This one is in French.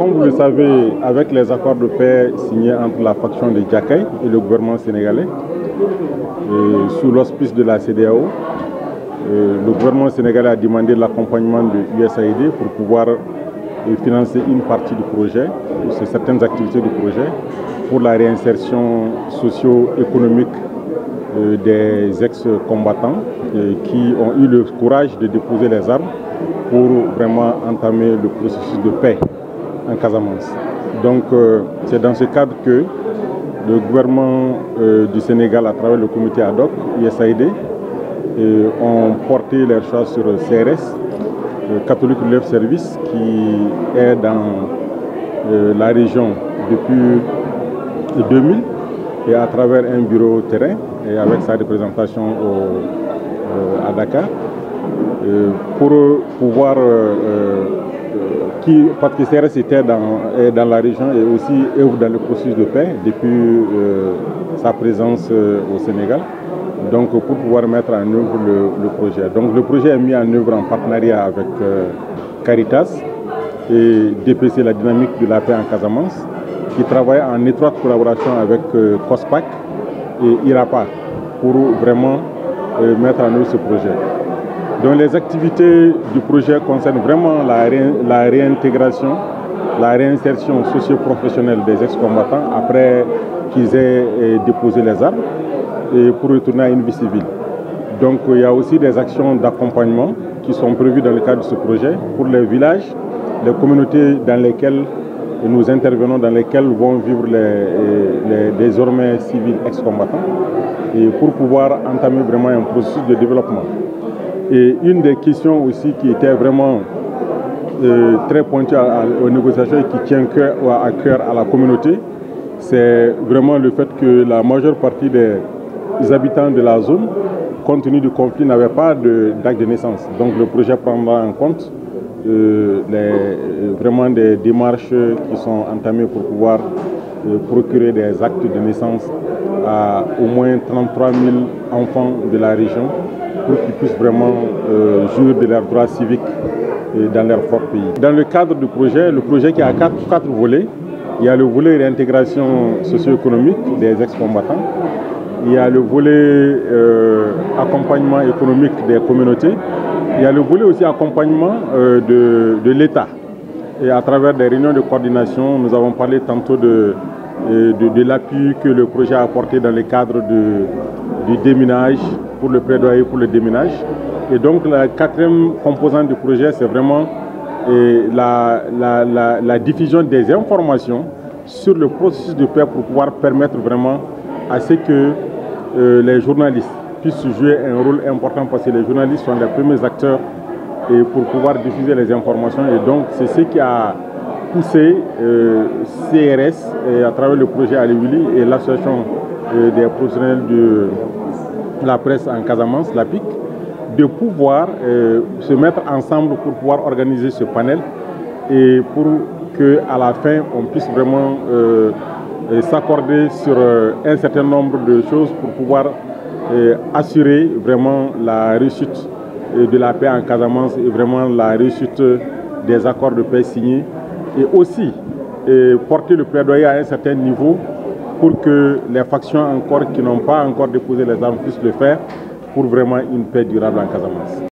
Comme vous le savez, avec les accords de paix signés entre la faction de Djakaï et le gouvernement sénégalais, sous l'auspice de la CEDEAO, le gouvernement sénégalais a demandé l'accompagnement de USAID pour pouvoir financer une partie du projet, certaines activités du projet, pour la réinsertion socio-économique des ex-combattants qui ont eu le courage de déposer les armes pour vraiment entamer le processus de paix en Casamance. Donc c'est dans ce cadre que le gouvernement du Sénégal, à travers le comité ad hoc, USAID, ont porté leur choix sur CRS, Catholic Relief Service, qui est dans la région depuis 2000 et à travers un bureau terrain et avec sa représentation à Dakar, pour pouvoir parce que CRS était dans la région et aussi œuvre dans le processus de paix depuis sa présence au Sénégal, donc pour pouvoir mettre en œuvre le projet. Donc le projet est mis en œuvre en partenariat avec Caritas et DPC, la dynamique de la paix en Casamance, qui travaille en étroite collaboration avec COSPAC et IRAPA pour vraiment mettre en œuvre ce projet. Donc les activités du projet concernent vraiment la réintégration, la réinsertion socio-professionnelle des ex-combattants après qu'ils aient déposé les armes et pour retourner à une vie civile. Donc il y a aussi des actions d'accompagnement qui sont prévues dans le cadre de ce projet pour les villages, les communautés dans lesquelles nous intervenons, dans lesquelles vont vivre les désormais civils ex-combattants, et pour pouvoir entamer vraiment un processus de développement. Et une des questions aussi qui était vraiment très pointue aux négociations et qui tient à cœur à la communauté, c'est vraiment le fait que la majeure partie des habitants de la zone, compte tenu du conflit, n'avaient pas d'acte de naissance. Donc le projet prendra en compte vraiment des démarches qui sont entamées pour pouvoir procurer des actes de naissance à au moins 33 000 enfants de la région pour qu'ils puissent vraiment jouir de leurs droits civiques dans leur propre pays. Dans le cadre du projet, le projet qui a quatre volets, il y a le volet réintégration socio-économique des ex-combattants, il y a le volet accompagnement économique des communautés, il y a le volet aussi accompagnement de l'État. Et à travers des réunions de coordination, nous avons parlé tantôt de l'appui que le projet a apporté dans le cadre du déminage, pour le plaidoyer pour le déminage. Et donc la quatrième composante du projet, c'est vraiment la diffusion des informations sur le processus de paix pour pouvoir permettre vraiment à ce que les journalistes puissent jouer un rôle important, parce que les journalistes sont les premiers acteurs et pour pouvoir diffuser les informations. Et donc c'est ce qui a poussé CRS et à travers le projet Aliwili et l'association des professionnels de la presse en Casamance, l'APIC, de pouvoir se mettre ensemble pour pouvoir organiser ce panel et pour qu'à la fin on puisse vraiment s'accorder sur un certain nombre de choses pour pouvoir assurer vraiment la réussite de la paix en Casamance et vraiment la réussite des accords de paix signés, et aussi porter le plaidoyer à un certain niveau pour que les factions qui n'ont pas encore déposé les armes puissent le faire pour vraiment une paix durable en Casamance.